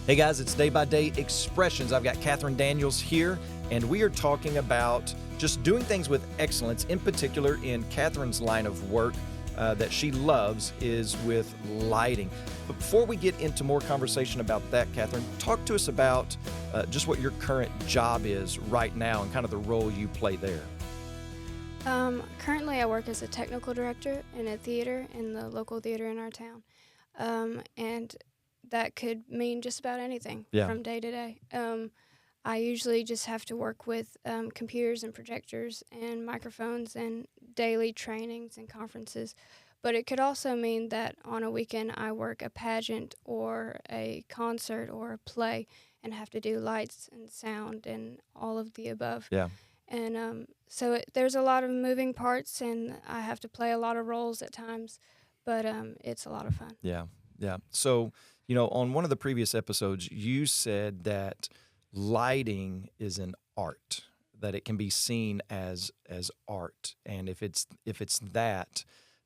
Hey guys, it's Day by Day Expressions. I've got Catherine Daniels here, and we are talking about just doing things with excellence. In particular, in Catherine's line of work that she loves is with lighting. But before we get into more conversation about that, Catherine, talk to us about just what your current job is right now and kind of the role you play there. Currently, I work as a technical director in a theater in the local theater in our town. And that could mean just about anything Yeah. from day to day. I usually just have to work with computers and projectors and microphones and daily trainings and conferences. But it could also mean that on a weekend I work a pageant or a concert or a play and have to do lights and sound and all of the above. Yeah. And there's a lot of moving parts, and I have to play a lot of roles at times, but it's a lot of fun. Yeah. Yeah. So, on one of the previous episodes, you said that lighting is an art, that it can be seen as art. And if it's that,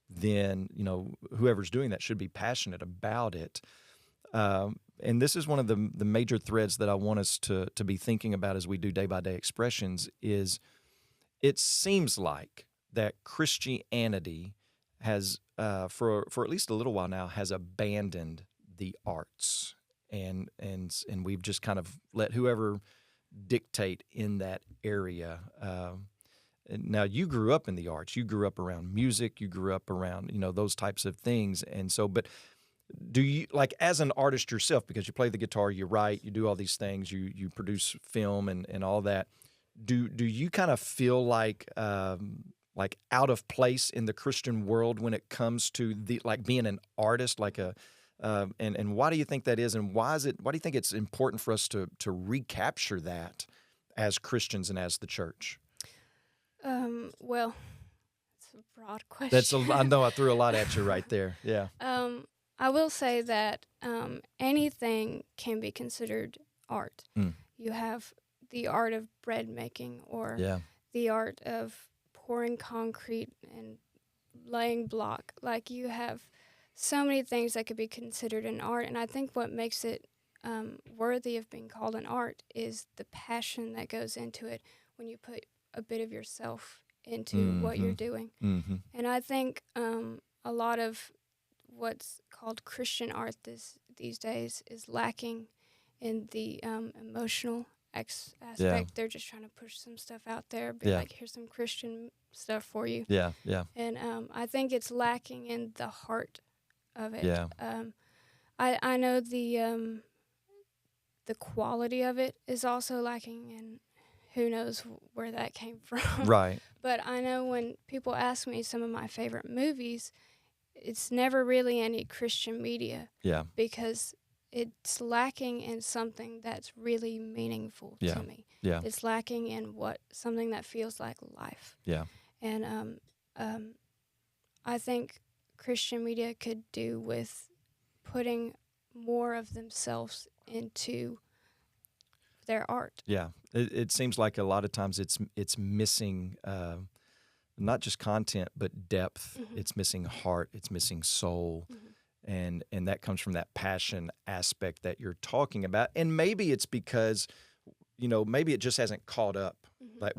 then, whoever's doing that should be passionate about it. And this is one of the major threads that I want us to be thinking about as we do Day by Day Expressions is it seems like that Christianity has, for at least a little while now, has abandoned the arts, and we've just kind of let whoever dictate in that area. Now, you grew up in the arts. You grew up around music. You grew up around those types of things, and so, but do you, like, as an artist yourself, because you play the guitar, you write, you do all these things, you produce film and all that, do you kind of feel like out of place in the Christian world when it comes to being an artist, and why do you think that is, and why do you think it's important for us to recapture that as Christians and as the church? Well, it's a broad question. I know I threw a lot at you right there. Yeah. I will say that anything can be considered art. Mm. You have the art of bread making, or Yeah. the art of pouring concrete and laying block. Like, you have so many things that could be considered an art, and I think what makes it worthy of being called an art is the passion that goes into it when you put a bit of yourself into what you're doing. Mm-hmm. And I think a lot of what's called Christian art these days is lacking in the emotional aspect. Yeah. They're just trying to push some stuff out there, be Yeah. like, here's some Christian stuff for you. Yeah. Yeah. And I think it's lacking in the heart of it. Yeah. I know the quality of it is also lacking, and who knows where that came from. Right. But I know when people ask me some of my favorite movies, it's never really any Christian media, Yeah. because it's lacking in something that's really meaningful Yeah. to me. Yeah. It's lacking in something that feels like life. Yeah. And I think Christian media could do with putting more of themselves into their art. Yeah. It seems like a lot of times it's missing not just content but depth. Mhm. It's missing heart. It's missing soul. Mhm. And that comes from that passion aspect that you're talking about. And maybe it's because, maybe it just hasn't caught up. Mhm. Like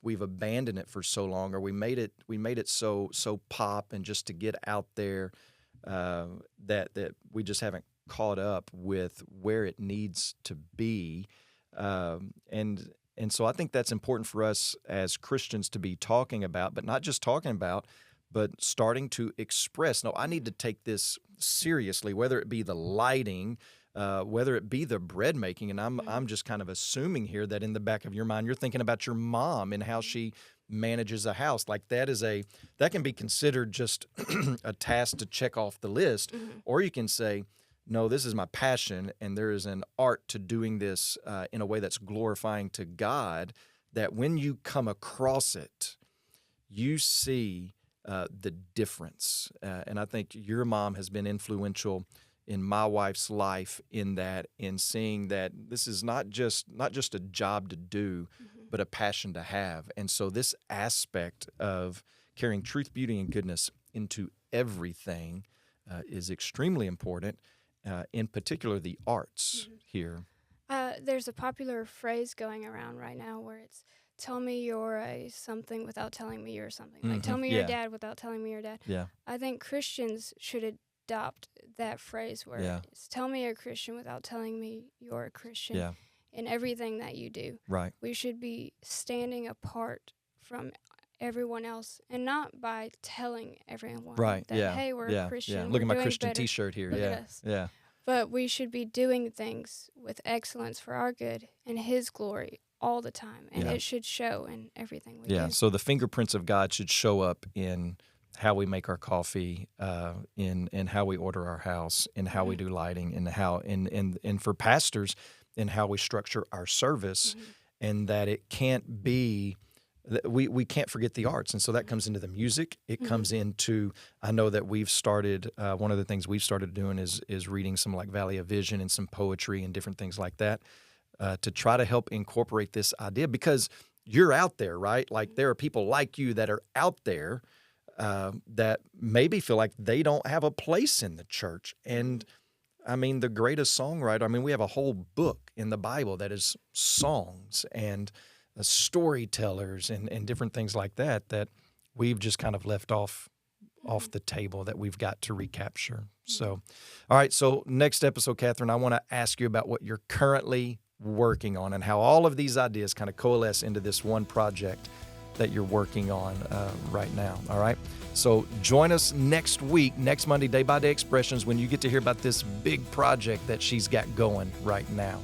we've abandoned it for so long, or we made it so pop and just to get out there that we just haven't caught up with where it needs to be. And so I think that's important for us as Christians to be talking about, but not just talking about, but starting to express. No, I need to take this seriously, whether it be the lighting, whether it be the bread making. And I'm just kind of assuming here that in the back of your mind, you're thinking about your mom and how she manages a house. Like that can be considered just a task to check off the list, or you can say, no, this is my passion, and there is an art to doing this in a way that's glorifying to God, that when you come across it, you see the difference. And I think your mom has been influential in my wife's life in seeing that this is not just a job to do, but a passion to have. And so this aspect of carrying truth, beauty, and goodness into everything is extremely important. in particular the arts here. There's a popular phrase going around right now where it's tell me you're a something without telling me you're something. Like tell me you're Yeah. dad without telling me you're dad. Yeah. I think Christians should adopt that phrase where Yeah. it's tell me you're a Christian without telling me you're a Christian Yeah. in everything that you do. Right. We should be standing apart from everyone else and not by telling everyone Right. that, yeah. hey, we're yeah. a Christian. Yeah. we're Look at my doing Christian better. T-shirt here. Look at yeah. us. Yeah. But we should be doing things with excellence for our good and His glory all the time. And Yeah. it should show in everything we Yeah. do. So the fingerprints of God should show up in how we make our coffee, in how we order our house, in how we do lighting, and how and for pastors, in how we structure our service, and that it can't be. We can't forget the arts, and so that comes into the music. It comes into. I know that we've started. One of the things we've started doing is reading some like Valley of Vision and some poetry and different things like that, to try to help incorporate this idea, because you're out there, right? Like there are people like you that are out there that maybe feel like they don't have a place in the church. And I mean, the greatest songwriter. I mean, we have a whole book in the Bible that is songs and storytellers and different things like that we've just kind of left off the table that we've got to recapture. So, all right. So next episode, Catherine, I want to ask you about what you're currently working on and how all of these ideas kind of coalesce into this one project that you're working on right now. All right. So join us next week, next Monday, Day by Day Expressions, when you get to hear about this big project that she's got going right now.